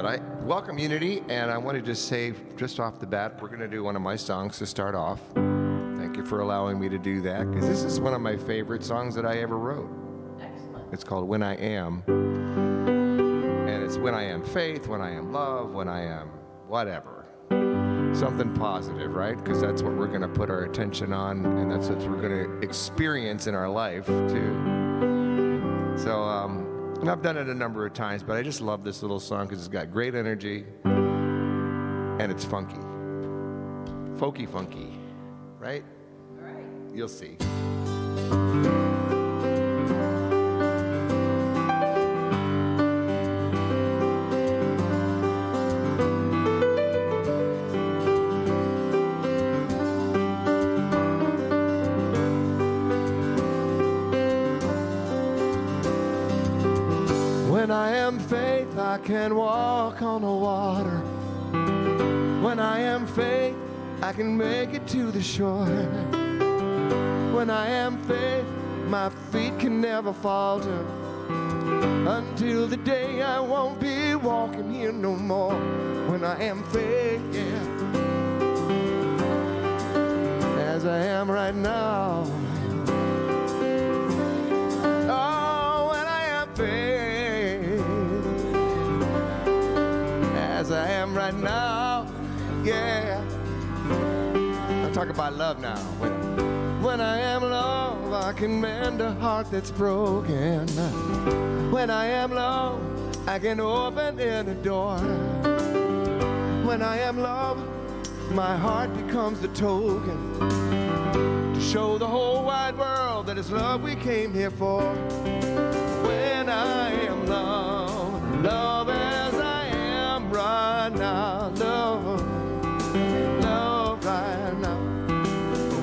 that. I welcome unity, and I want to just say, just off the bat, we're going to do one of my songs to start off. Thank you for allowing me to do that, because this is one of my favorite songs that I ever wrote. Excellent. It's called When I Am. And it's when I am faith, when I am love, when I am whatever. Something positive, right? Because that's what we're going to put our attention on, and that's what we're going to experience in our life, too. So, and I've done it a number of times, but I just love this little song because it's got great energy, and it's funky. Folky funky, right? All right. You'll see. When I am faith, I can walk on the water. When I am faith, I can make it to the shore. When I am faith, my feet can never falter. Until the day I won't be walking here no more. When I am faith, yeah. As I am right now. Oh, when I am faith. As I am right now, yeah. I'm talking about love now. When I am love, I can mend a heart that's broken. When I am love, I can open any door. When I am love, my heart becomes the token to show the whole wide world that it's love we came here for. When I am love, love as I am right now, love, love right now.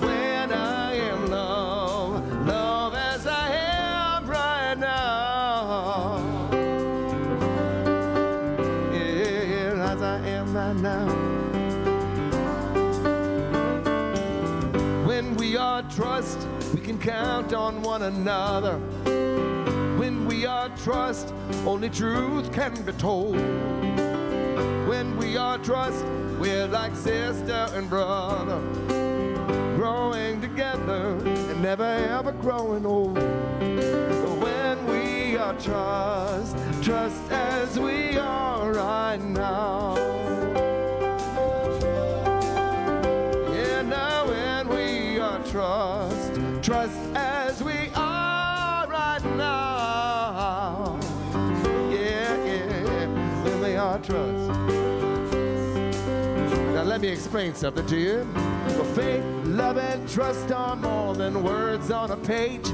When I am love, love as I am right now. Yeah, as I am right now. When we are trust, we can count on one another. When we are trust, only truth can be told. When we are trust, we're like sister and brother, growing together and never ever growing old. When we are trust, trust as we are right now. Yeah, now when we are trust, trust as we are right now. Yeah, yeah, when we are trust. Now let me explain something to you. For faith, love, and trust are more than words on a page.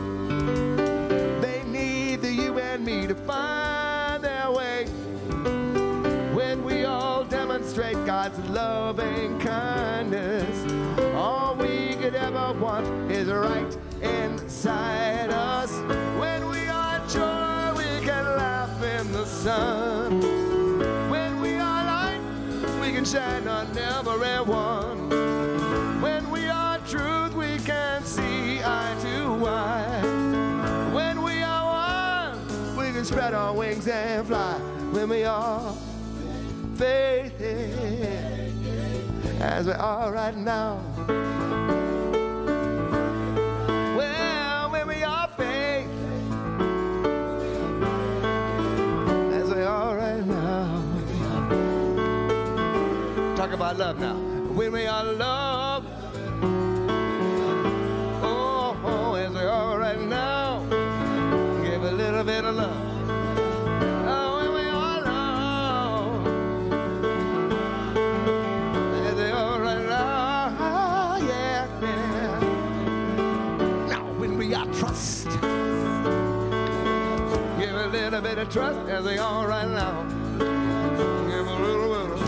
They need the you and me to find their way. When we all demonstrate God's loving kindness, all we could ever want is right inside us. When we are joy, we can laugh in the sun. When we are light, we can shine on everyone. When we are truth, we can see eye to eye. When we are one, we can spread our wings and fly. When we are faith, as we are right now. Well, when we are faith, as we are right now. Talk about love now. When we are love, oh, oh, as we are right now, give a little bit of love. Oh, when we are love, as we are right now, yeah, yeah. Now, when we are trust, give a little bit of trust, as we are right now. Give a little bit of.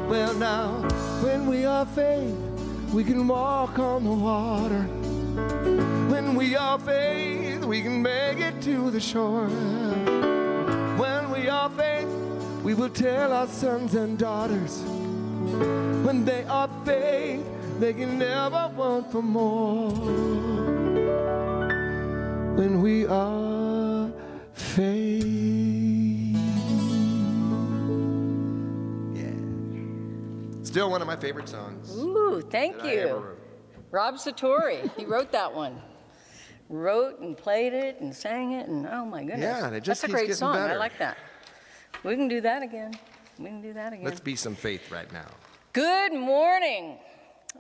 Well, now, when we are faith, we can walk on the water. When we are faith, we can make it to the shore. When we are faith, we will tell our sons and daughters. When they are faith, they can never want for more. When we are faith. Still one of my favorite songs. Ooh, thank you. Rob Satori, he wrote that one. Wrote and played it and sang it, and oh my goodness. Yeah, and it just That's a keeps great getting song. better. I like that. We can do that again. We can do that again. Let's be some faith right now. Good morning.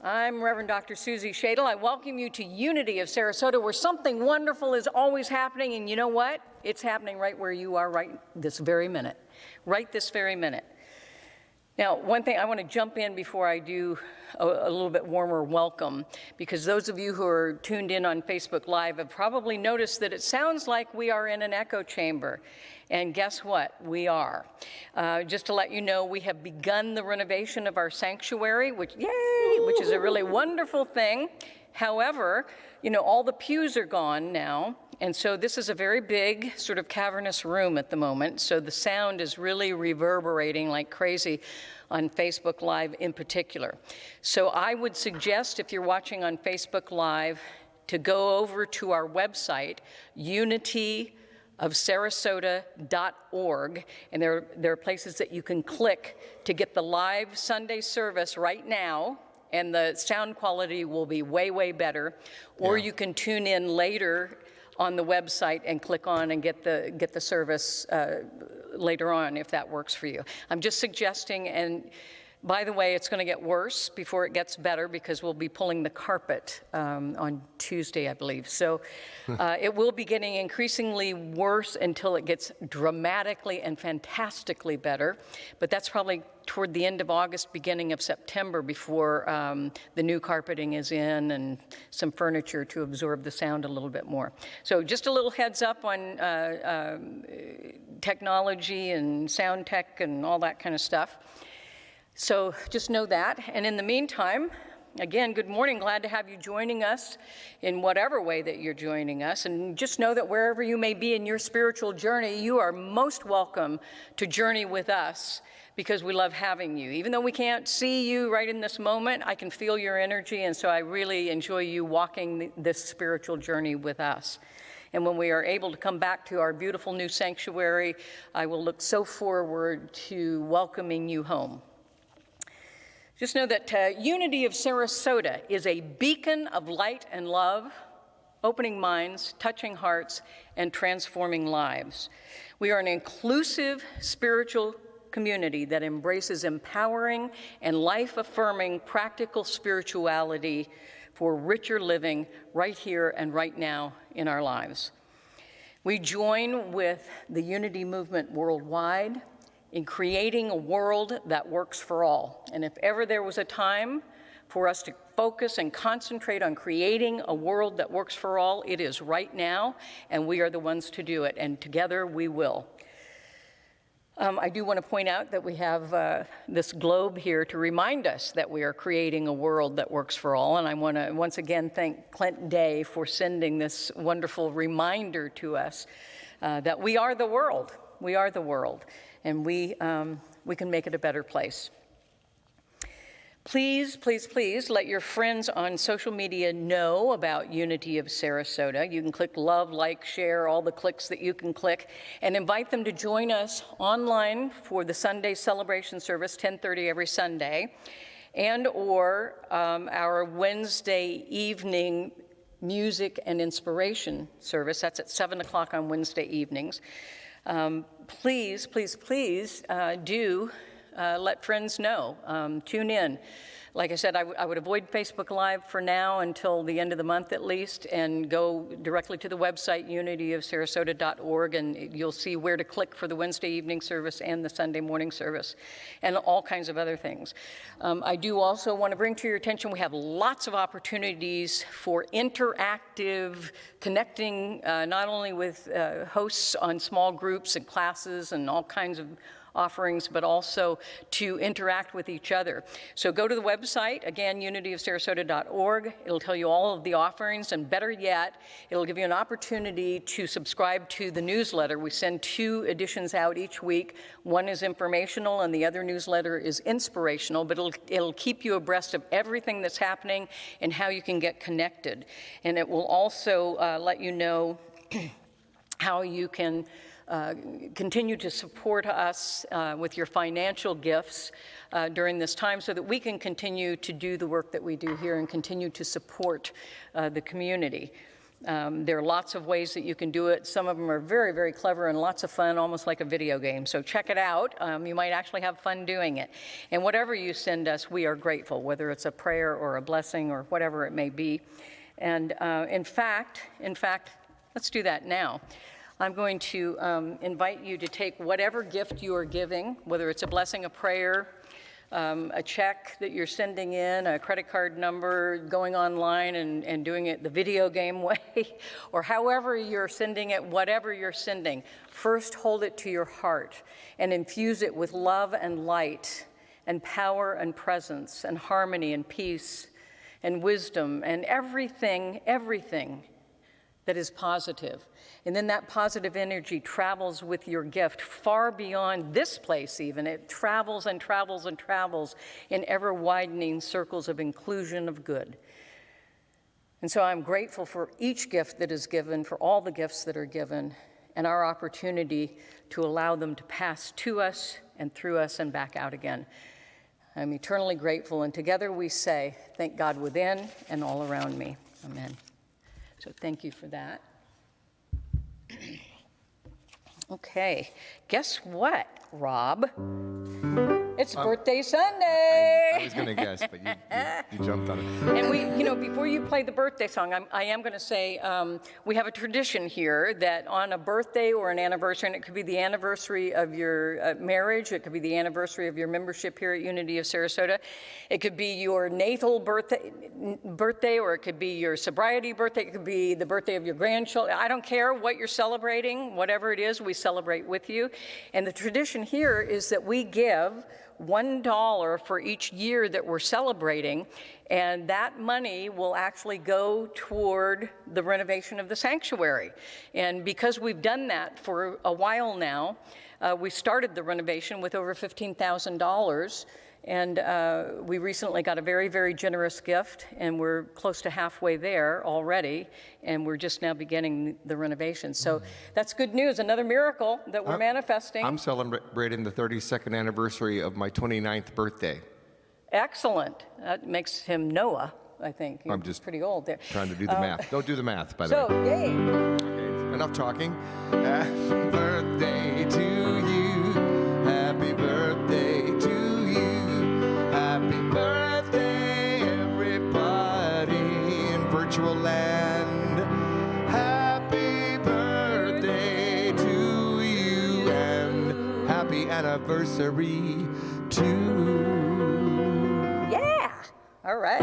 I'm Reverend Dr. Susie Shadle. I welcome you to Unity of Sarasota, where something wonderful is always happening, and you know what? It's happening right where you are right this very minute. Right this very minute. Now, one thing I want to jump in before I do a little bit warmer welcome, because those of you who are tuned in on Facebook Live have probably noticed that it sounds like we are in an echo chamber. And guess what? We are. Just to let you know, we have begun the renovation of our sanctuary, which is a really wonderful thing. However, you know, all the pews are gone now. And so this is a very big, sort of cavernous room at the moment. So the sound is really reverberating like crazy on Facebook Live in particular. So I would suggest, if you're watching on Facebook Live, to go over to our website, unityofsarasota.org, and there are places that you can click to get the live Sunday service right now, and the sound quality will be way, way better. Or you can tune in later on the website and click on and get the service later on, if that works for you. I'm just suggesting, and by the way, it's going to get worse before it gets better, because we'll be pulling the carpet on Tuesday, I believe. So it will be getting increasingly worse until it gets dramatically and fantastically better. But that's probably toward the end of August, beginning of September, before the new carpeting is in and some furniture to absorb the sound a little bit more. So just a little heads up on technology and sound tech and all that kind of stuff. So just know that. And in the meantime, again, good morning. Glad to have you joining us in whatever way that you're joining us. And just know that wherever you may be in your spiritual journey, you are most welcome to journey with us, because we love having you. Even though we can't see you right in this moment, I can feel your energy, and so I really enjoy you walking this spiritual journey with us. And when we are able to come back to our beautiful new sanctuary, I will look so forward to welcoming you home. Just know that Unity of Sarasota is a beacon of light and love, opening minds, touching hearts, and transforming lives. We are an inclusive spiritual community that embraces empowering and life-affirming practical spirituality for richer living right here and right now in our lives. We join with the Unity movement worldwide in creating a world that works for all. And if ever there was a time for us to focus and concentrate on creating a world that works for all, it is right now, and we are the ones to do it, and together we will. I do want to point out that we have this globe here to remind us that we are creating a world that works for all, and I want to once again thank Clint Day for sending this wonderful reminder to us that we are the world. We are the world, and we can make it a better place. Please, please, please let your friends on social media know about Unity of Sarasota. You can click love, like, share, all the clicks that you can click, and invite them to join us online for the Sunday celebration service, 10:30 every Sunday, and or our Wednesday evening music and inspiration service. That's at 7 o'clock on Wednesday evenings. Please, please, please do let friends know. Tune in. Like I said, I would avoid Facebook Live for now until the end of the month at least, and go directly to the website, unityofsarasota.org, and you'll see where to click for the Wednesday evening service and the Sunday morning service, and all kinds of other things. I do also want to bring to your attention, we have lots of opportunities for interactive connecting, not only with hosts on small groups and classes and all kinds of offerings, but also to interact with each other. So go to the website, again, unityofsarasota.org. It'll tell you all of the offerings, and better yet, it'll give you an opportunity to subscribe to the newsletter. We send 2 editions out each week. One is informational, and the other newsletter is inspirational, but it'll keep you abreast of everything that's happening and how you can get connected. And it will also let you know how you can continue to support us with your financial gifts during this time so that we can continue to do the work that we do here and continue to support the community. There are lots of ways that you can do it. Some of them are very, very clever and lots of fun, almost like a video game. So check it out. You might actually have fun doing it. And whatever you send us, we are grateful, whether it's a prayer or a blessing or whatever it may be. And in fact, let's do that now. I'm going to invite you to take whatever gift you are giving, whether it's a blessing, a prayer, a check that you're sending in, a credit card number, going online and doing it the video game way, or however you're sending it, whatever you're sending. First, hold it to your heart and infuse it with love and light and power and presence and harmony and peace and wisdom and everything that is positive. And then that positive energy travels with your gift far beyond this place even. It travels and travels and travels in ever-widening circles of inclusion of good. And so I'm grateful for each gift that is given, for all the gifts that are given, and our opportunity to allow them to pass to us and through us and back out again. I'm eternally grateful, and together we say, thank God within and all around me. Amen. So thank you for that. Okay, guess what, Rob? It's birthday Sunday. I was going to guess, but you jumped on it. And before you play the birthday song, I am going to say we have a tradition here that on a birthday or an anniversary, and it could be the anniversary of your marriage, it could be the anniversary of your membership here at Unity of Sarasota, it could be your natal birthday, or it could be your sobriety birthday, it could be the birthday of your grandchildren. I don't care what you're celebrating, whatever it is, we celebrate with you. And the tradition here is that we give $1 for each year that we're celebrating, and that money will actually go toward the renovation of the sanctuary. And because we've done that for a while now, we started the renovation with over $15,000, and we recently got a very, very generous gift, and we're close to halfway there already, and we're just now beginning the renovation. So that's good news, another miracle that we're manifesting. I'm celebrating the 32nd anniversary of my 29th birthday. Excellent. That makes him Noah, I think. I'm just pretty old there. Trying to do the math. Don't do the math, by the way. So, yay. Okay, enough talking. Happy birthday to you. Happy birthday to you. Happy birthday, everybody in virtual land. Happy birthday to you, and happy anniversary to Yeah. All right.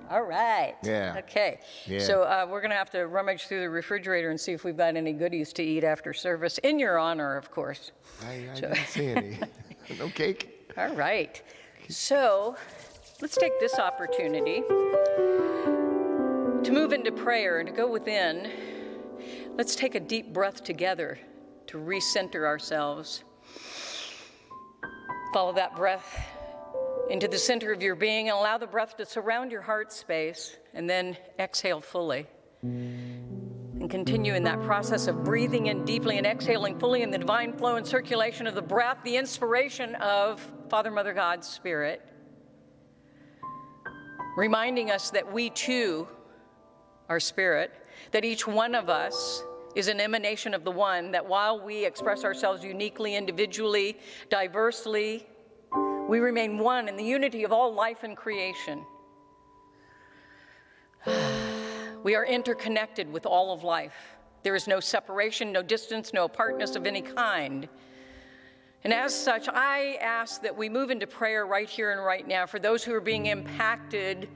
All right. Yeah. Okay. Yeah. So we're going to have to rummage through the refrigerator and see if we've got any goodies to eat after service, in your honor, of course. I didn't see any. No cake. All right. So let's take this opportunity to move into prayer and to go within. Let's take a deep breath together to recenter ourselves. Follow that breath into the center of your being and allow the breath to surround your heart space, and then exhale fully. And continue in that process of breathing in deeply and exhaling fully in the divine flow and circulation of the breath, the inspiration of Father, Mother, God, Spirit, reminding us that we too are spirit, that each one of us is an emanation of the one, that while we express ourselves uniquely, individually, diversely, we remain one in the unity of all life and creation. We are interconnected with all of life. There is no separation, no distance, no apartness of any kind. And as such, I ask that we move into prayer right here and right now for those who are being impacted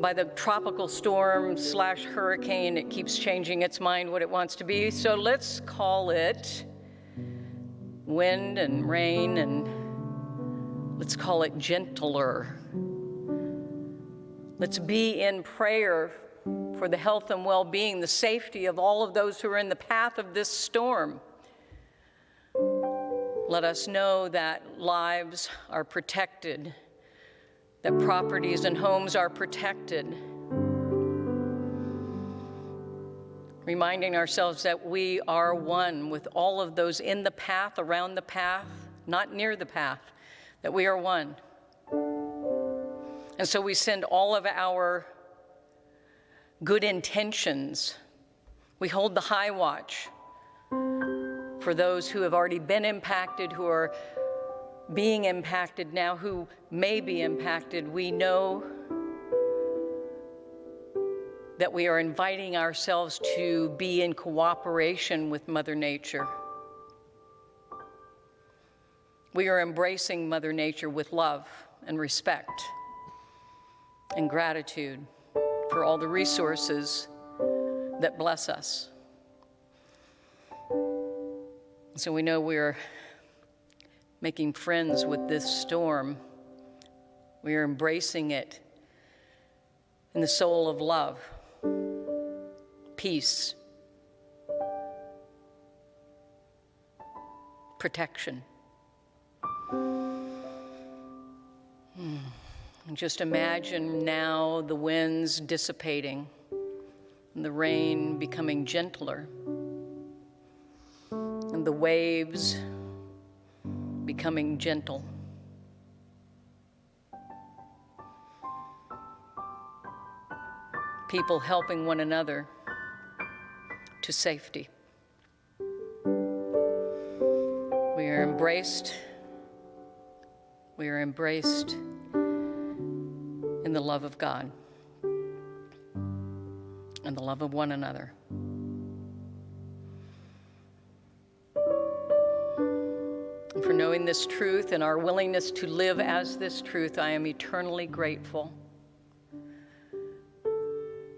by the tropical storm / hurricane. It keeps changing its mind what it wants to be. So let's call it wind and rain, and let's call it gentler. Let's be in prayer for the health and well-being, the safety of all of those who are in the path of this storm. Let us know that lives are protected, that properties and homes are protected. reminding ourselves that we are one with all of those in the path, around the path, not near the path, that we are one. And so we send all of our good intentions. We hold the high watch for those who have already been impacted, who are being impacted now, who may be impacted. We know that we are inviting ourselves to be in cooperation with Mother Nature. We are embracing Mother Nature with love and respect and gratitude for all the resources that bless us. So we know we're making friends with this storm. We are embracing it in the soul of love, peace, protection. And just imagine now the winds dissipating and the rain becoming gentler and the waves becoming gentle. People helping one another to safety. We are embraced. We are embraced in the love of God and the love of one another. And for knowing this truth and our willingness to live as this truth, I am eternally grateful.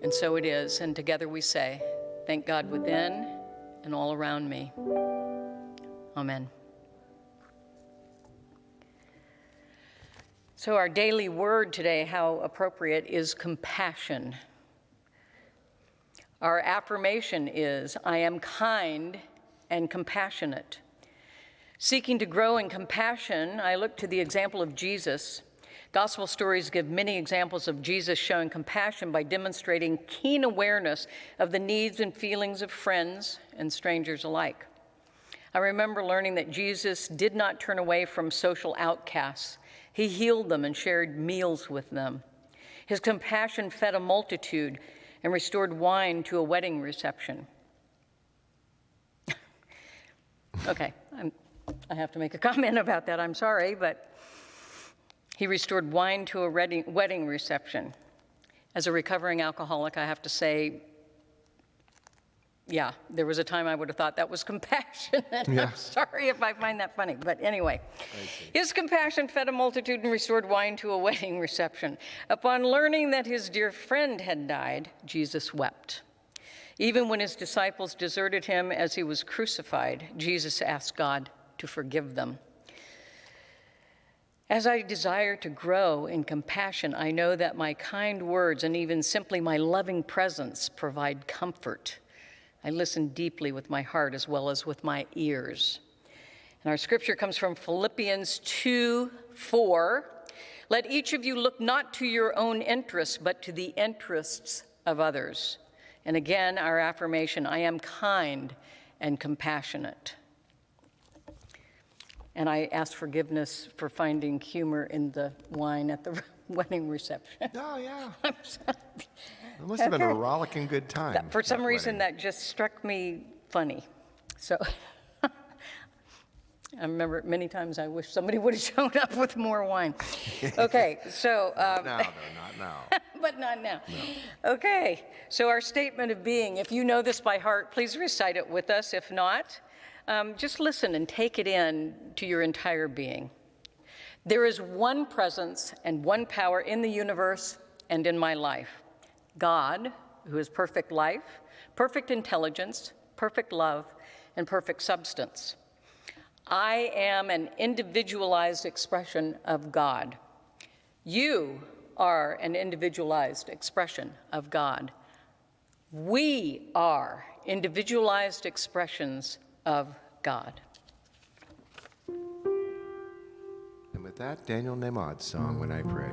And so it is, and together we say, thank God within and all around me. Amen. So our daily word today, how appropriate, is compassion. Our affirmation is, I am kind and compassionate. Seeking to grow in compassion, I look to the example of Jesus. Gospel stories give many examples of Jesus showing compassion by demonstrating keen awareness of the needs and feelings of friends and strangers alike. I remember learning that Jesus did not turn away from social outcasts. He healed them and shared meals with them. His compassion fed a multitude and restored wine to a wedding reception. Okay, I have to make a comment about that. I'm sorry, but he restored wine to a wedding reception. As a recovering alcoholic, I have to say, yeah, there was a time I would have thought that was compassion. Yeah. I'm sorry if I find that funny, but anyway. His compassion fed a multitude and restored wine to a wedding reception. Upon learning that his dear friend had died, Jesus wept. Even when his disciples deserted him as he was crucified, Jesus asked God to forgive them. As I desire to grow in compassion, I know that my kind words and even simply my loving presence provide comfort. I listen deeply with my heart as well as with my ears. And our scripture comes from Philippians 2:4. Let each of you look not to your own interests, but to the interests of others. And again, our affirmation, I am kind and compassionate. And I ask forgiveness for finding humor in the wine at the wedding reception. Oh, yeah. I'm sorry. It must have been a rollicking good time. For some reason, that just struck me funny. So I remember many times I wish somebody would have shown up with more wine. Okay, so. Not now, though, not now. But not now. No. Okay, so our statement of being, if you know this by heart, please recite it with us. If not, just listen and take it in to your entire being. There is one presence and one power in the universe and in my life. God, who is perfect life, perfect intelligence, perfect love, and perfect substance. I am an individualized expression of God. You are an individualized expression of God. We are individualized expressions of God. And with that, Daniel Nemad's song, When I Pray.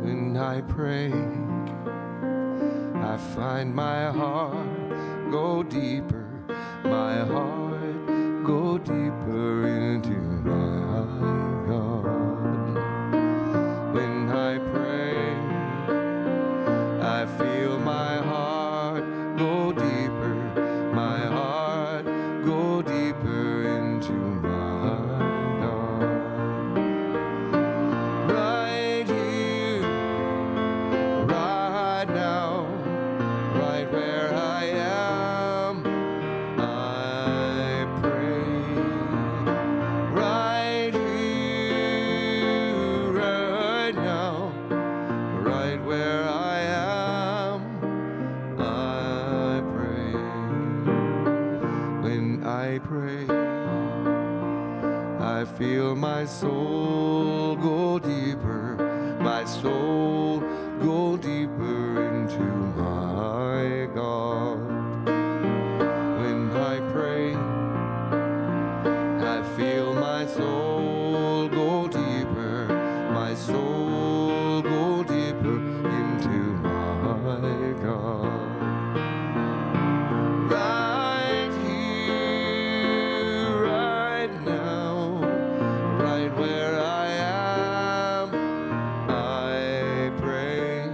When I pray, I find my heart go deeper, my heart go deeper into my God. When I pray, I feel my heart go deeper, my heart go deeper into my God. Right here, right now, right where I am, I pray. Right here, right now, right where I am, I pray. When I pray, I feel my soul go deeper, my soul go deeper into my God. When I pray, I feel my soul go deeper, my soul go deeper into my God. Right here, right now, right where I am, I pray.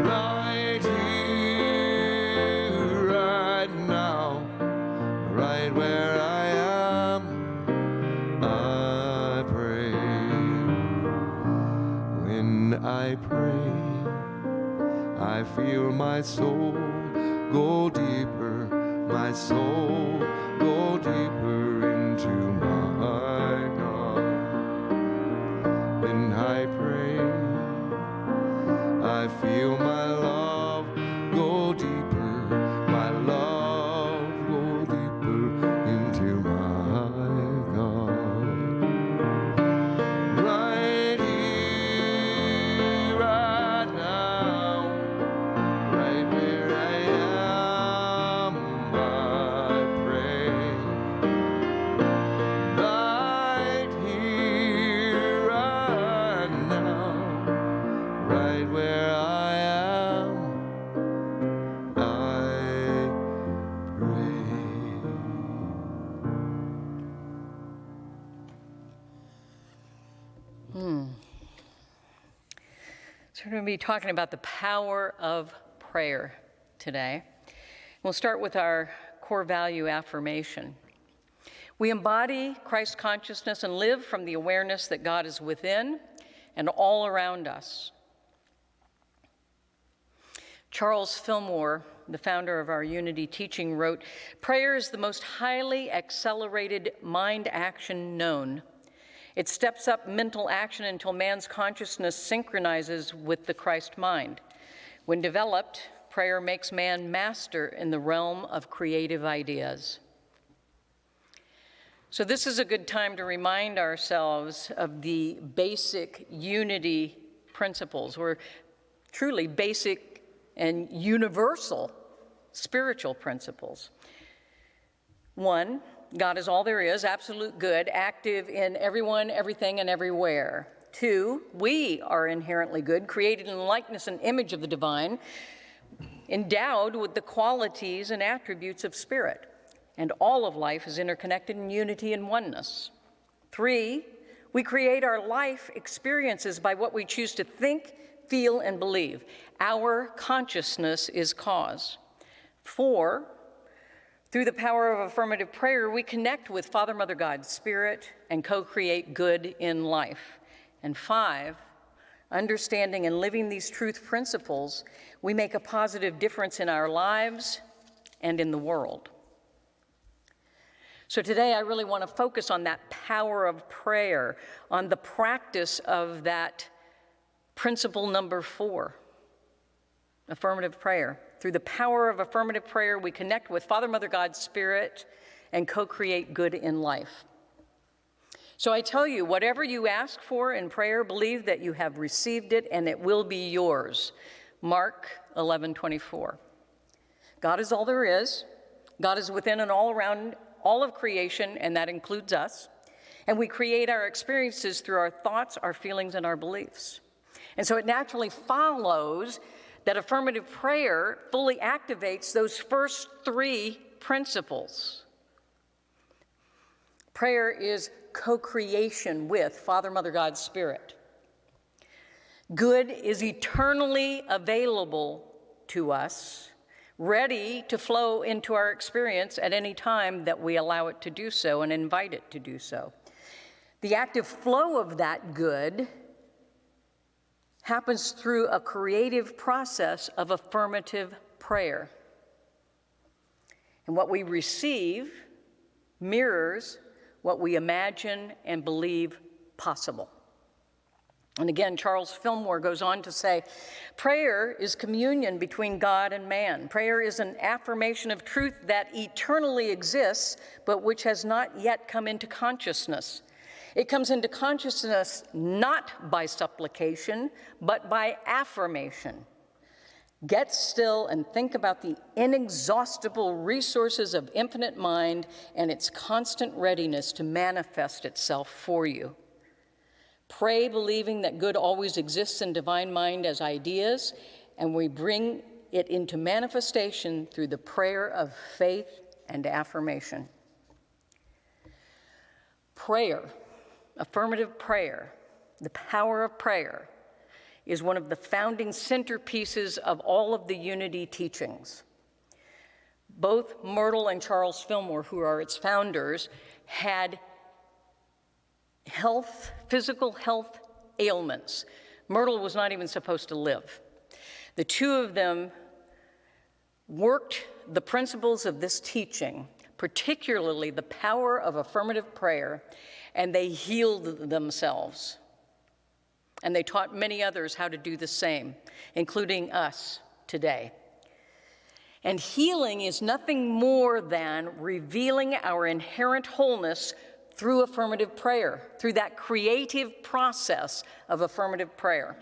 Right here, right now, right where I am, I pray. When I pray, I feel my soul go deeper, my soul go deeper into my God. When I pray, I feel my love go deeper, my love go deeper into my God. Right here, right now, right where I am, I pray. Right here, right now, right where I am, I pray. So we're going to be talking about the power of prayer today. We'll start with our core value affirmation. We embody Christ consciousness and live from the awareness that God is within and all around us. Charles Fillmore, the founder of our Unity teaching, wrote, "Prayer is the most highly accelerated mind action known. It steps up mental action until man's consciousness synchronizes with the Christ mind. When developed, prayer makes man master in the realm of creative ideas." So this is a good time to remind ourselves of the basic unity principles, or truly basic and universal spiritual principles. 1, God is all there is, absolute good, active in everyone, everything, and everywhere. 2, we are inherently good, created in the likeness and image of the divine, endowed with the qualities and attributes of spirit, and all of life is interconnected in unity and oneness. 3, we create our life experiences by what we choose to think, feel, and believe. Our consciousness is cause. 4, through the power of affirmative prayer, we connect with Father, Mother, God, Spirit, and co-create good in life. And 5, understanding and living these truth principles, we make a positive difference in our lives and in the world. So today I really want to focus on that power of prayer, on the practice of that principle number 4, affirmative prayer. Through the power of affirmative prayer, we connect with Father, Mother, God, Spirit, and co-create good in life. So I tell you, whatever you ask for in prayer, believe that you have received it and it will be yours. Mark 11:24. God is all there is. God is within and all around all of creation, and that includes us. And we create our experiences through our thoughts, our feelings, and our beliefs. And so it naturally follows that affirmative prayer fully activates those first three principles. Prayer is co-creation with Father, Mother, God, Spirit. Good is eternally available to us, ready to flow into our experience at any time that we allow it to do so and invite it to do so. The active flow of that good happens through a creative process of affirmative prayer. And what we receive mirrors what we imagine and believe possible. And again, Charles Fillmore goes on to say, prayer is communion between God and man. Prayer is an affirmation of truth that eternally exists, but which has not yet come into consciousness. It comes into consciousness not by supplication, but by affirmation. Get still and think about the inexhaustible resources of infinite mind and its constant readiness to manifest itself for you. Pray believing that good always exists in divine mind as ideas, and we bring it into manifestation through the prayer of faith and affirmation. Prayer, affirmative prayer, the power of prayer, is one of the founding centerpieces of all of the unity teachings. Both Myrtle and Charles Fillmore, who are its founders, had physical health ailments. Myrtle was not even supposed to live. The two of them worked the principles of this teaching, particularly the power of affirmative prayer, and they healed themselves. And they taught many others how to do the same, including us today. And healing is nothing more than revealing our inherent wholeness through affirmative prayer, through that creative process of affirmative prayer.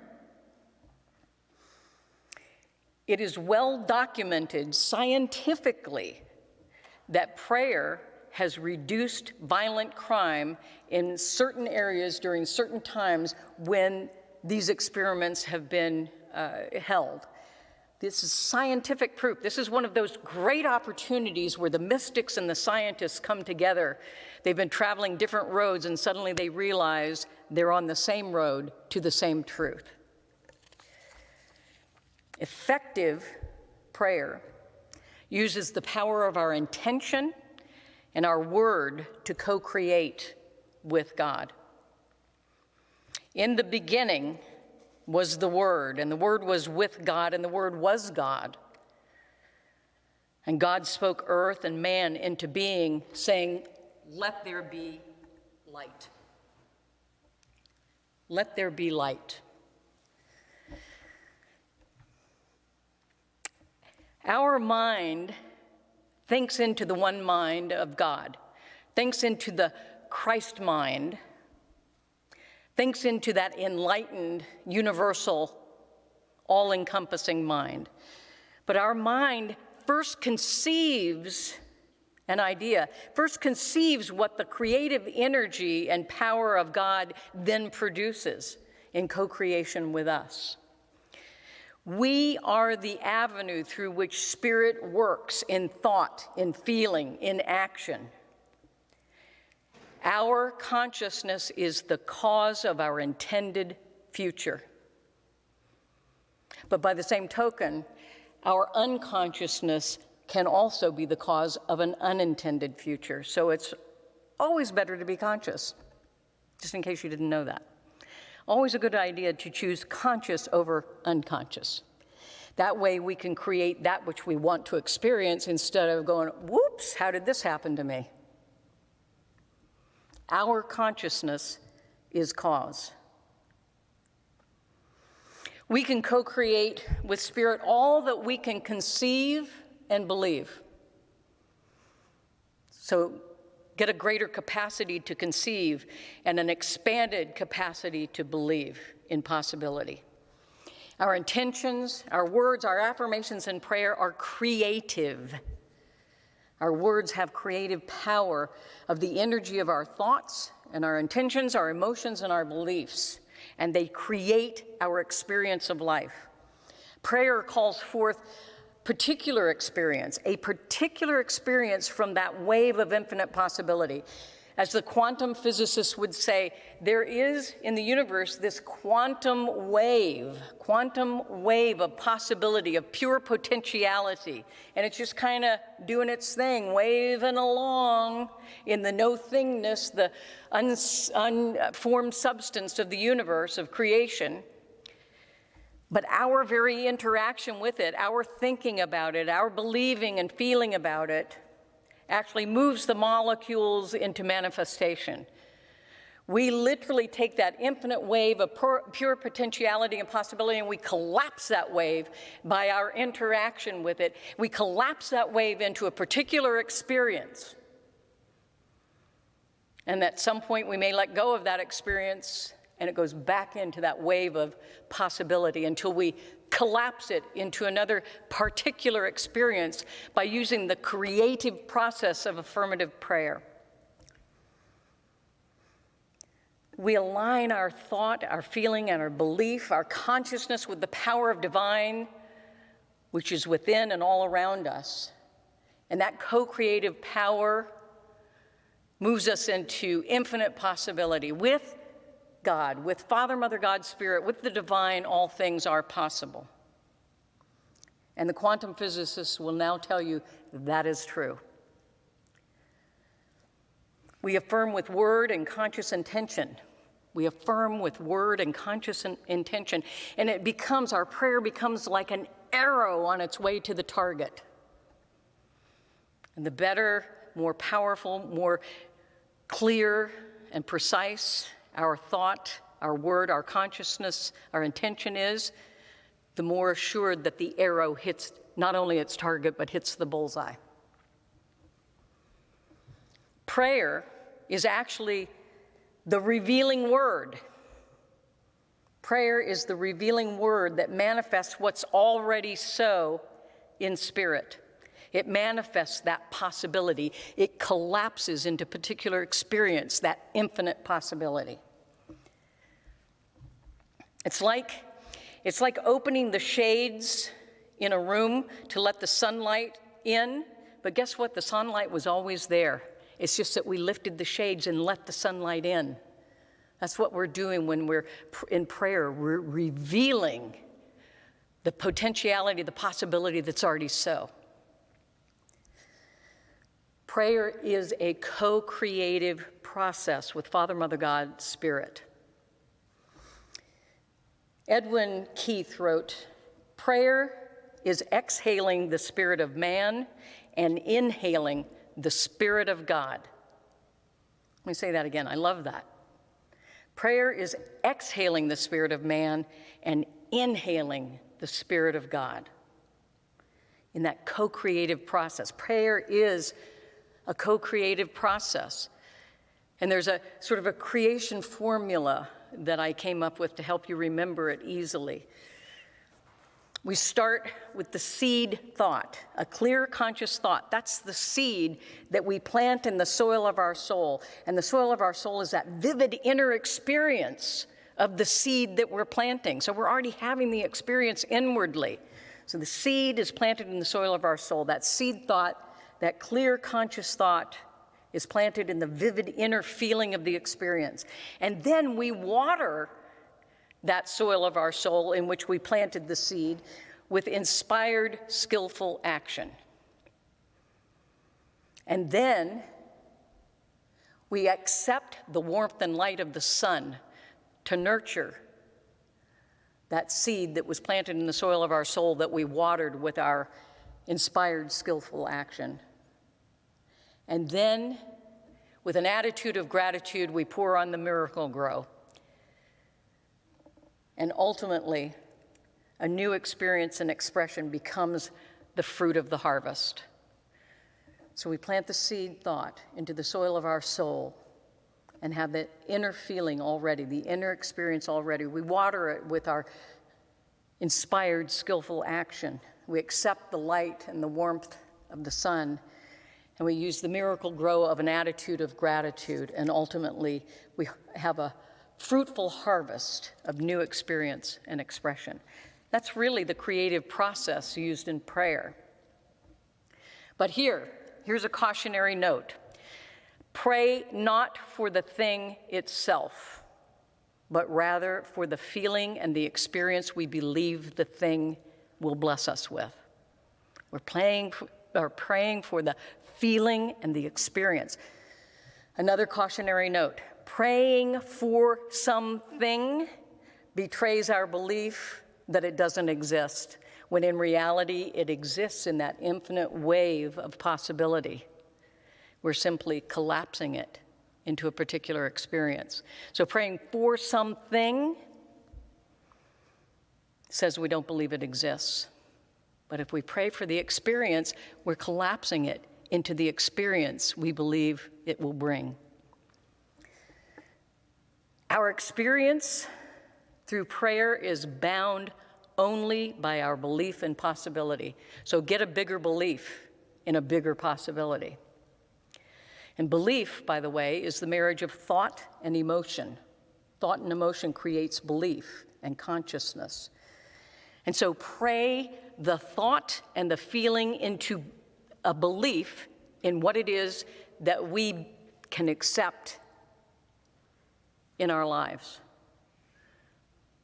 It is well documented scientifically that prayer has reduced violent crime in certain areas during certain times when these experiments have been held. This is scientific proof. This is one of those great opportunities where the mystics and the scientists come together. They've been traveling different roads, and suddenly they realize they're on the same road to the same truth. Effective prayer uses the power of our intention and our word to co-create with God. In the beginning was the Word, and the Word was with God, and the Word was God. And God spoke earth and man into being, saying, "Let there be light." Let there be light. Our mind thinks into the one mind of God, thinks into the Christ mind, thinks into that enlightened, universal, all-encompassing mind. But our mind first conceives an idea, first conceives what the creative energy and power of God then produces in co-creation with us. We are the avenue through which Spirit works in thought, in feeling, in action. Our consciousness is the cause of our intended future. But by the same token, our unconsciousness can also be the cause of an unintended future. So it's always better to be conscious, just in case you didn't know that. Always a good idea to choose conscious over unconscious. That way we can create that which we want to experience instead of going, whoops, how did this happen to me? Our consciousness is cause. We can co-create with Spirit all that we can conceive and believe. So get a greater capacity to conceive and an expanded capacity to believe in possibility. Our intentions, our words, our affirmations and prayer are creative. Our words have creative power of the energy of our thoughts and our intentions, our emotions, and our beliefs, and they create our experience of life. Prayer calls forth a particular experience from that wave of infinite possibility. As the quantum physicists would say, there is in the universe this quantum wave of possibility, of pure potentiality. And it's just kind of doing its thing, waving along in the no-thingness, the unformed substance of the universe, of creation. But our very interaction with it, our thinking about it, our believing and feeling about it, actually moves the molecules into manifestation. We literally take that infinite wave of pure potentiality and possibility, and we collapse that wave by our interaction with it. We collapse that wave into a particular experience. And at some point, we may let go of that experience, and it goes back into that wave of possibility until we collapse it into another particular experience by using the creative process of affirmative prayer. We align our thought, our feeling, and our belief, our consciousness with the power of divine, which is within and all around us. And that co-creative power moves us into infinite possibility. With God, with Father, Mother, God, Spirit, with the divine, all things are possible. And the quantum physicists will now tell you that is true. We affirm with word and conscious intention. We affirm with word and conscious intention. And our prayer becomes like an arrow on its way to the target. And the better, more powerful, more clear and precise our thought, our word, our consciousness, our intention is, the more assured that the arrow hits not only its target, but hits the bullseye. Prayer is actually the revealing word. Prayer is the revealing word that manifests what's already so in spirit. It manifests that possibility. It collapses into particular experience, that infinite possibility. It's like opening the shades in a room to let the sunlight in, but guess what? The sunlight was always there. It's just that we lifted the shades and let the sunlight in. That's what we're doing when we're in prayer. We're revealing the potentiality, the possibility that's already so. Prayer is a co-creative process with Father, Mother, God, Spirit. Edwin Keith wrote, "Prayer is exhaling the spirit of man and inhaling the Spirit of God." Let me say that again. I love that. Prayer is exhaling the spirit of man and inhaling the Spirit of God in that co-creative process. Prayer is a co-creative process. And there's a sort of a creation formula that I came up with to help you remember it easily. We start with the seed thought, a clear, conscious thought. That's the seed that we plant in the soil of our soul. And the soil of our soul is that vivid inner experience of the seed that we're planting. So we're already having the experience inwardly. So the seed is planted in the soil of our soul. That seed thought, that clear, conscious thought, is planted in the vivid inner feeling of the experience. And then we water that soil of our soul in which we planted the seed with inspired, skillful action. And then we accept the warmth and light of the sun to nurture that seed that was planted in the soil of our soul that we watered with our inspired, skillful action. And then, with an attitude of gratitude, we pour on the miracle grow. And ultimately, a new experience and expression becomes the fruit of the harvest. So we plant the seed thought into the soil of our soul and have the inner feeling already, the inner experience already. We water it with our inspired, skillful action. We accept the light and the warmth of the sun, and we use the miracle grow of an attitude of gratitude, and ultimately we have a fruitful harvest of new experience and expression. That's really the creative process used in prayer. But here's a cautionary note. Pray not for the thing itself, but rather for the feeling and the experience we believe the thing will bless us with. We're praying for the feeling and the experience. Another cautionary note. Praying for something betrays our belief that it doesn't exist, when in reality it exists in that infinite wave of possibility. We're simply collapsing it into a particular experience. So praying for something says we don't believe it exists. But if we pray for the experience, we're collapsing it into the experience we believe it will bring. Our experience through prayer is bound only by our belief in possibility. So get a bigger belief in a bigger possibility. And belief, by the way, is the marriage of thought and emotion. Thought and emotion creates belief and consciousness. And so pray the thought and the feeling into a belief in what it is that we can accept in our lives.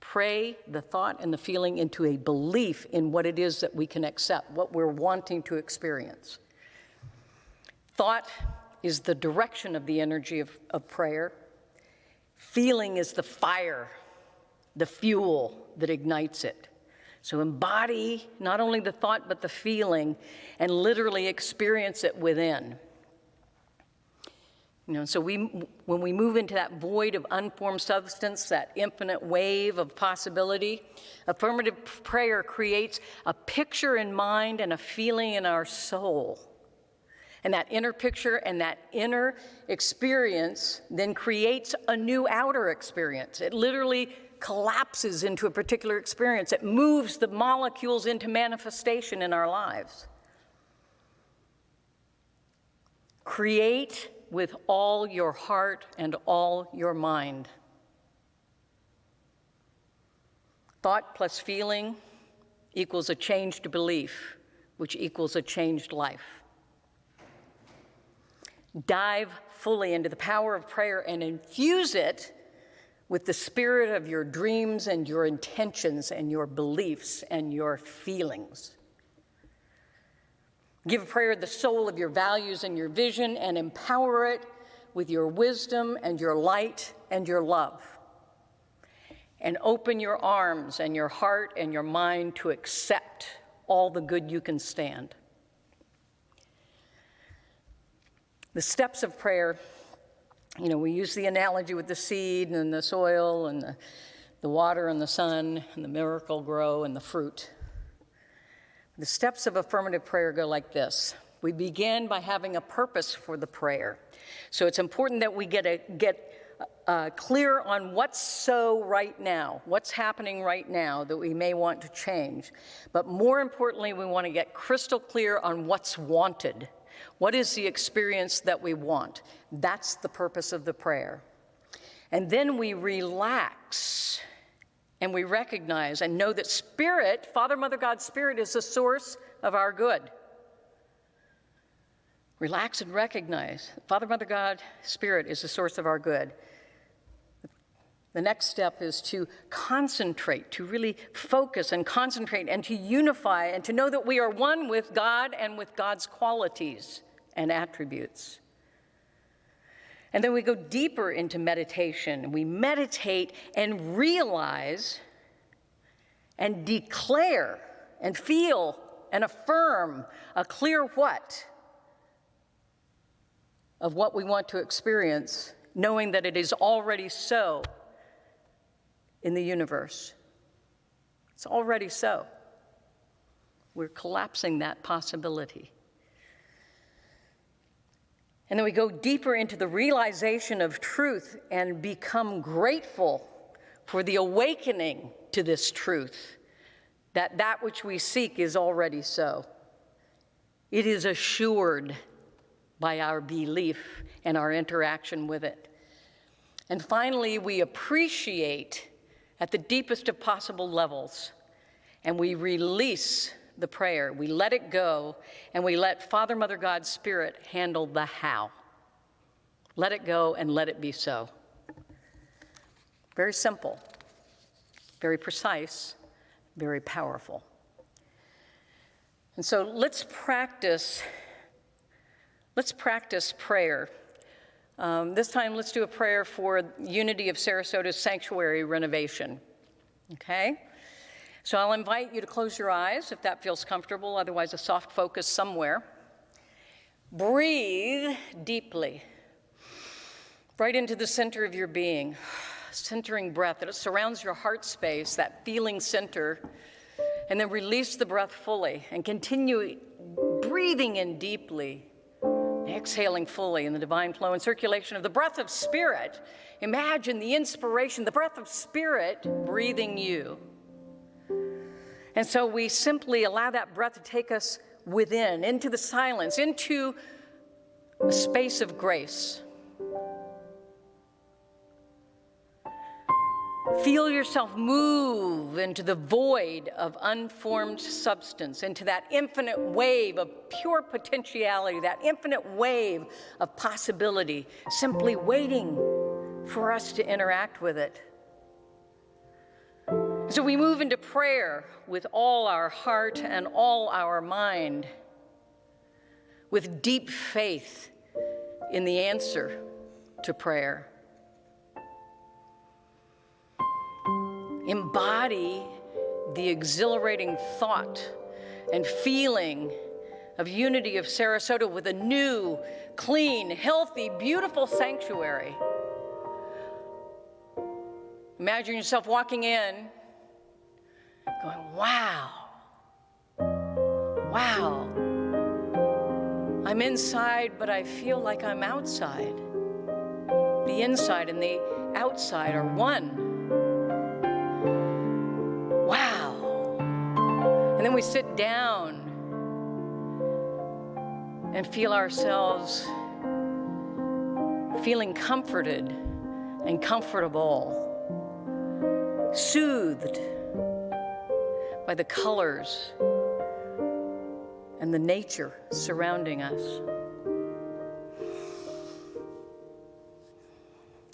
Pray the thought and the feeling into a belief in what it is that we can accept, what we're wanting to experience. Thought is the direction of the energy of prayer. Feeling is the fire, the fuel that ignites it. So embody not only the thought but the feeling and literally experience it within. So when we move into that void of unformed substance, that infinite wave of possibility, affirmative prayer creates a picture in mind and a feeling in our soul. And that inner picture and that inner experience then creates a new outer experience. It literally collapses into a particular experience. It moves the molecules into manifestation in our lives. Create with all your heart and all your mind. Thought plus feeling equals a changed belief, which equals a changed life. Dive fully into the power of prayer and infuse it with the spirit of your dreams and your intentions and your beliefs and your feelings. Give prayer the soul of your values and your vision and empower it with your wisdom and your light and your love. And open your arms and your heart and your mind to accept all the good you can stand. The steps of prayer, we use the analogy with the seed and the soil and the water and the sun and the miracle grow and the fruit. The steps of affirmative prayer go like this. We begin by having a purpose for the prayer. So it's important that we get clear on what's so right now, what's happening right now that we may want to change. But more importantly, we want to get crystal clear on what's wanted. What is the experience that we want? That's the purpose of the prayer. And then we relax and we recognize and know that Spirit, Father, Mother, God, Spirit is the source of our good. Relax and recognize Father, Mother, God, Spirit is the source of our good. The next step is to concentrate, to really focus and concentrate and to unify and to know that we are one with God and with God's qualities and attributes. And then we go deeper into meditation. We meditate and realize and declare and feel and affirm a clear what of what we want to experience, knowing that it is already so in the universe. It's already so. We're collapsing that possibility. And then we go deeper into the realization of truth and become grateful for the awakening to this truth, that which we seek is already so. It is assured by our belief and our interaction with it. And finally, we appreciate at the deepest of possible levels and we release the prayer. We let it go, and we let Father, Mother, God, Spirit handle the how. Let it go and let it be so. Very simple, very precise, very powerful. And so let's practice prayer. This time, let's do a prayer for Unity of Sarasota's sanctuary renovation, okay? So I'll invite you to close your eyes if that feels comfortable, otherwise a soft focus somewhere. Breathe deeply, right into the center of your being. Centering breath that surrounds your heart space, that feeling center, and then release the breath fully and continue breathing in deeply, exhaling fully in the divine flow and circulation of the breath of Spirit. Imagine the inspiration, the breath of Spirit breathing you. And so we simply allow that breath to take us within, into the silence, into a space of grace. Feel yourself move into the void of unformed substance, into that infinite wave of pure potentiality, that infinite wave of possibility, simply waiting for us to interact with it. So we move into prayer with all our heart and all our mind, with deep faith in the answer to prayer. Embody the exhilarating thought and feeling of Unity of Sarasota with a new, clean, healthy, beautiful sanctuary. Imagine yourself walking in, going, wow, wow. I'm inside, but I feel like I'm outside. The inside and the outside are one. Wow. And then we sit down and feel ourselves feeling comforted and comfortable, soothed by the colors and the nature surrounding us.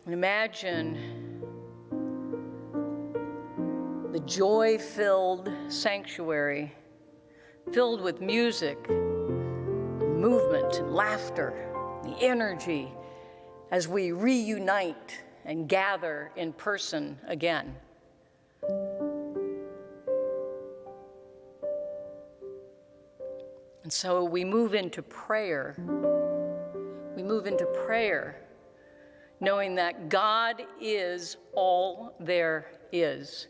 And imagine the joy-filled sanctuary, filled with music, movement, and laughter, the energy as we reunite and gather in person again. And so we move into prayer. We move into prayer knowing that God is all there is.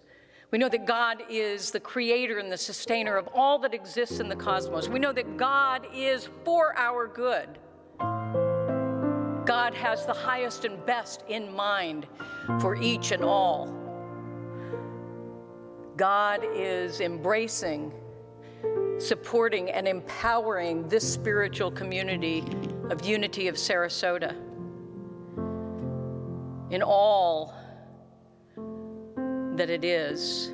We know that God is the creator and the sustainer of all that exists in the cosmos. We know that God is for our good. God has the highest and best in mind for each and all. God is embracing, supporting, and empowering this spiritual community of Unity of Sarasota in all that it is,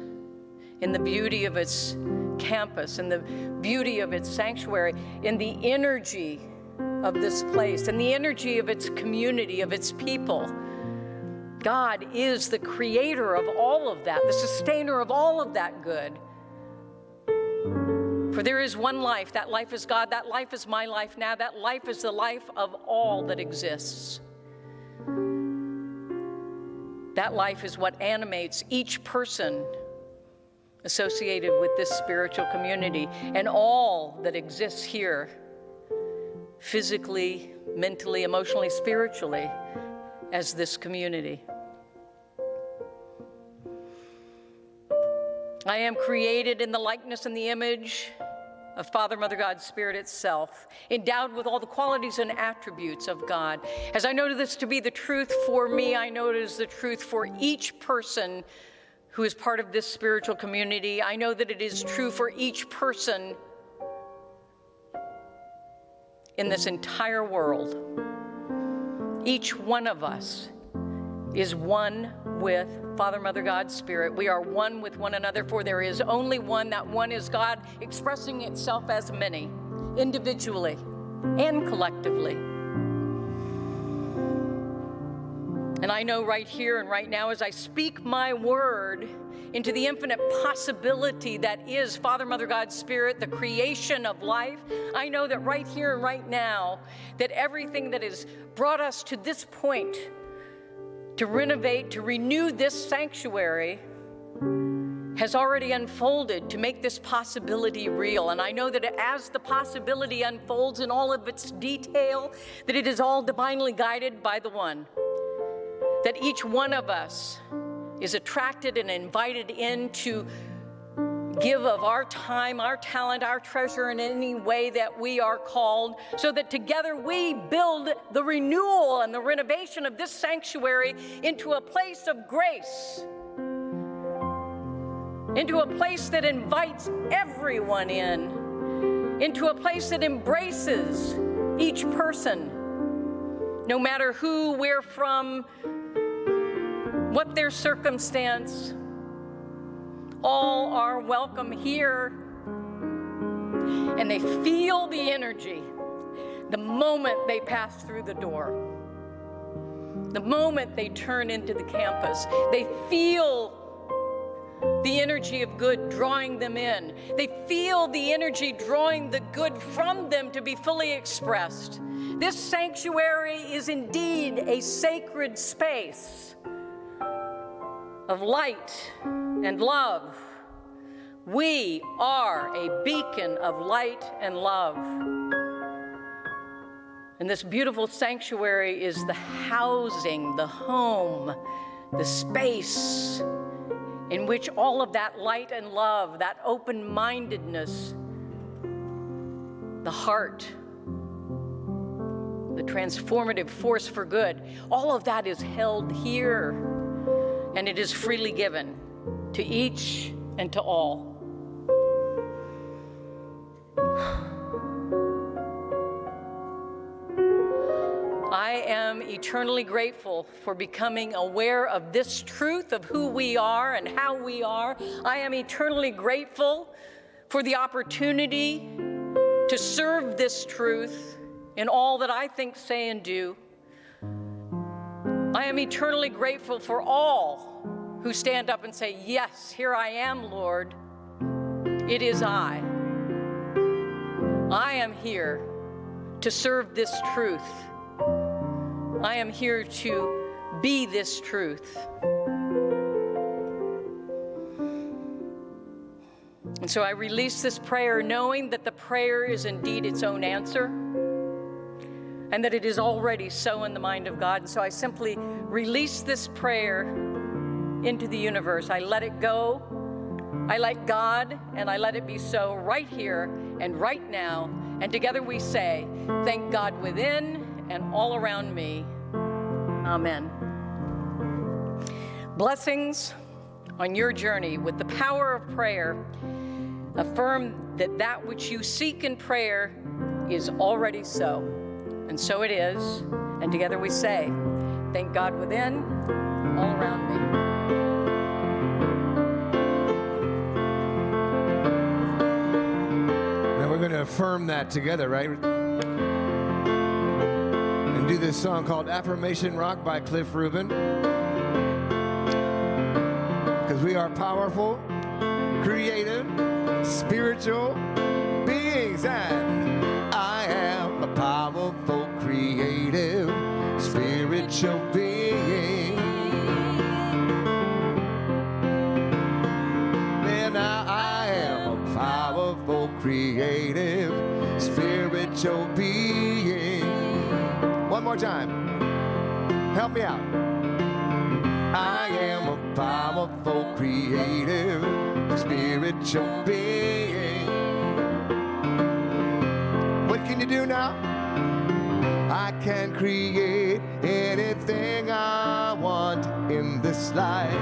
in the beauty of its campus, in the beauty of its sanctuary, in the energy of this place, in the energy of its community, of its people. God is the creator of all of that, the sustainer of all of that good. For there is one life, that life is God, that life is my life now, that life is the life of all that exists. That life is what animates each person associated with this spiritual community and all that exists here, physically, mentally, emotionally, spiritually, as this community. I am created in the likeness and the image of Father, Mother, God, Spirit itself, endowed with all the qualities and attributes of God. As I know this to be the truth for me, I know it is the truth for each person who is part of this spiritual community. I know that it is true for each person in this entire world. Each one of us is one with Father, Mother, God, Spirit. We are one with one another, for there is only one. That one is God, expressing itself as many, individually and collectively. And I know right here and right now, as I speak my word into the infinite possibility that is Father, Mother, God, Spirit, the creation of life, I know that right here and right now, that everything that has brought us to this point, to renovate, to renew this sanctuary, has already unfolded to make this possibility real. And I know that as the possibility unfolds in all of its detail, that it is all divinely guided by the one. That each one of us is attracted and invited in to give of our time, our talent, our treasure in any way that we are called, so that together we build the renewal and the renovation of this sanctuary into a place of grace, into a place that invites everyone in, into a place that embraces each person, no matter who, where from, what their circumstance. All are welcome here, and they feel the energy the moment they pass through the door. The moment they turn into the campus, they feel the energy of good drawing them in. They feel the energy drawing the good from them to be fully expressed. This sanctuary is indeed a sacred space of light and love. We are a beacon of light and love. And this beautiful sanctuary is the housing, the home, the space in which all of that light and love, that open-mindedness, the heart, the transformative force for good, all of that is held here. And it is freely given to each and to all. I am eternally grateful for becoming aware of this truth of who we are and how we are. I am eternally grateful for the opportunity to serve this truth in all that I think, say, and do. I am eternally grateful for all who stand up and say, yes, here I am, Lord. It is I. I am here to serve this truth. I am here to be this truth. And so I release this prayer knowing that the prayer is indeed its own answer, and that it is already so in the mind of God. And so I simply release this prayer into the universe. I let it go. I let God, and I let it be so right here and right now. And together we say, thank God within and all around me. Amen. Blessings on your journey with the power of prayer. Affirm that that which you seek in prayer is already so. And so it is, and together we say, thank God within, all around me. Now we're going to affirm that together, right? And do this song called Affirmation Rock by Cliff Rubin. Because we are powerful, creative, spiritual beings, and I am a powerful, creative, spiritual being. And I am a powerful, creative, spiritual being. One more time. Help me out. I am a powerful, creative, spiritual being. What can you do now? I can create anything I want in this life.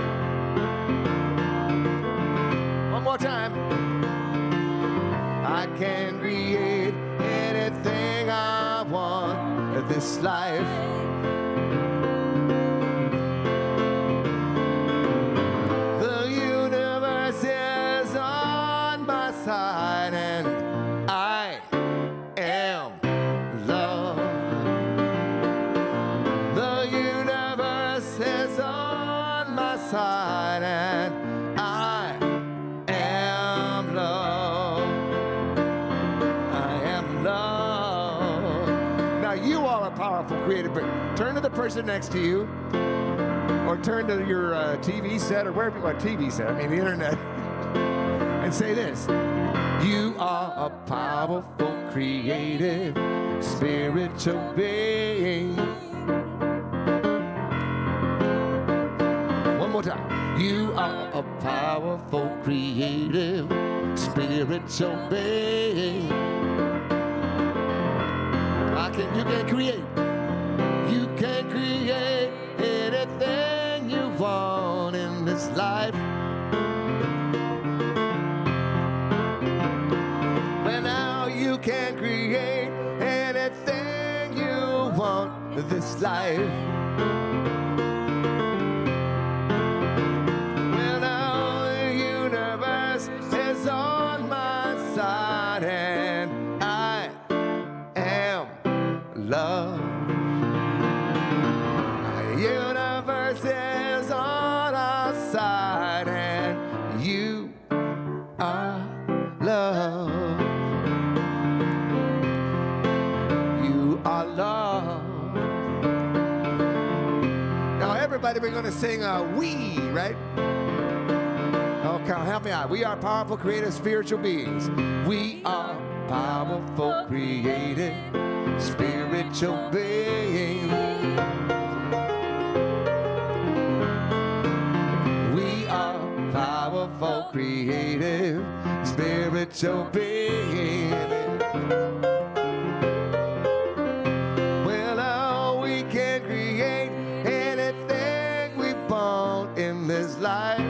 One more time. I can create anything I want in this life. The universe is on my side, and I am love. I am love. Now you all are powerful, creative, but turn to the person next to you, or turn to your TV set, or wherever you want TV set, I mean the internet, and say this. You are a powerful, creative, spiritual being. One more time. You are a powerful, creative, spiritual being. You can create. You can create anything you want in this life. Well, now you can create anything you want in this life. Well, now the universe is on my side, and I am love. The universe is on our side, and you are love. You are love. Now, everybody, we're going to sing "We," right? Okay, help me out. We are powerful, creative, spiritual beings. We are powerful, creative, spiritual beings. We are powerful, creative, spiritual beings. Well, now we can create anything we want in this life.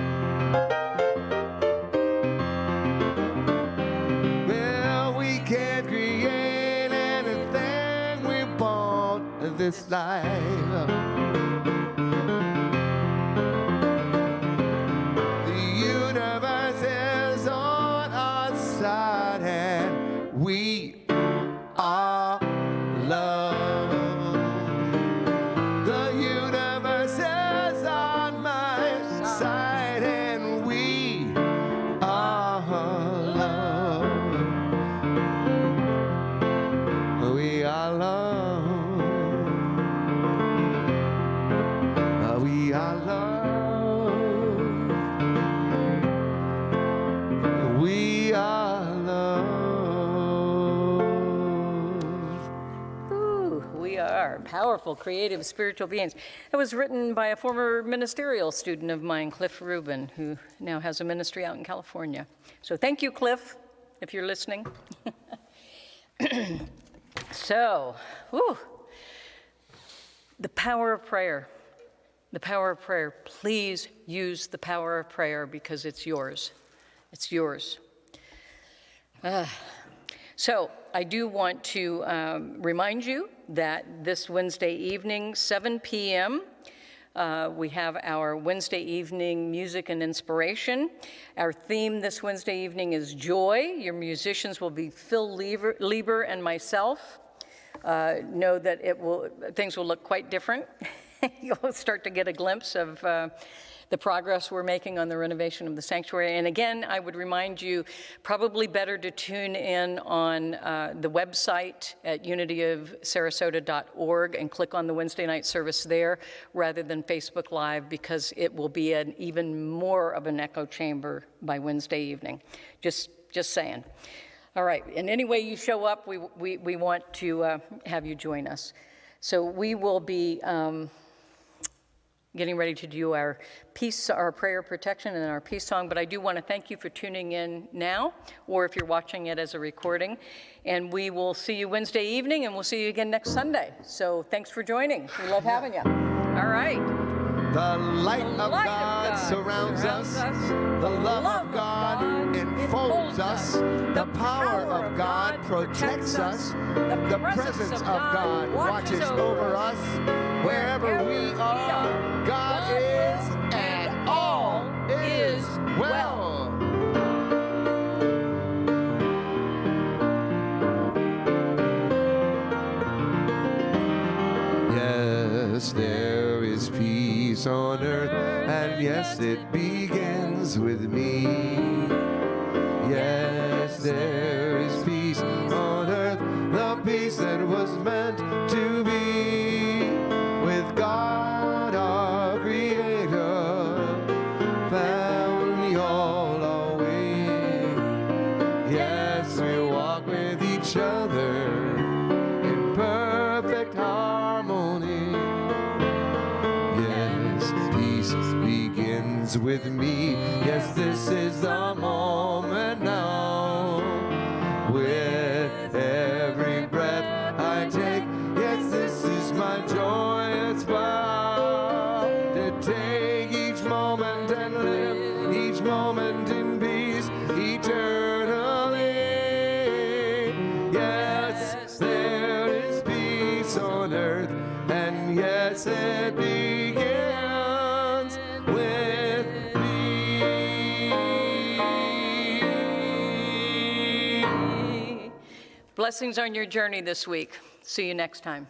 Well, we can create anything we want in this life. The universe is on our side, and we are love. The universe is on my side, and we are love. We are love. We are love. We are love. Ooh, we are powerful, creative, spiritual beings. It was written by a former ministerial student of mine, Cliff Rubin, who now has a ministry out in California. So thank you, Cliff, if you're listening. So, the power of prayer. The power of prayer. Please use the power of prayer because it's yours. It's yours. So I do want to remind you that this Wednesday evening, 7 p.m., we have our Wednesday evening music and inspiration. Our theme this Wednesday evening is joy. Your musicians will be Phil Lieber and myself. Know that things will look quite different. You'll start to get a glimpse of the progress we're making on the renovation of the sanctuary. And again, I would remind you, probably better to tune in on the website at unityofsarasota.org and click on the Wednesday night service there rather than Facebook Live, because it will be an even more of an echo chamber by Wednesday evening. Just saying. All right, in any way you show up, we want to have you join us. So we will be getting ready to do our prayer protection and our peace song, but I do want to thank you for tuning in now, or if you're watching it as a recording. And we will see you Wednesday evening, and we'll see you again next Sunday. So thanks for joining. We love having you. All right. The light of God surrounds us. The love of God enfolds us. The power of God protects us. The presence of God watches over us. Wherever we are, God is, and all is well. Yes. Yes, there is peace on earth, and yes, it begins with me. Yes, there is peace on earth, the peace that was meant to be with God our Creator, family all our way. Yes, we walk with each other in perfect harmony. Yes, peace begins with me. Yes, this is the moment now. With every breath I take, yes, this is my joyous vow to take each moment and live each moment in peace eternally. Yes, there is peace on earth, and yes, it begins with me. Blessings on your journey this week. See you next time.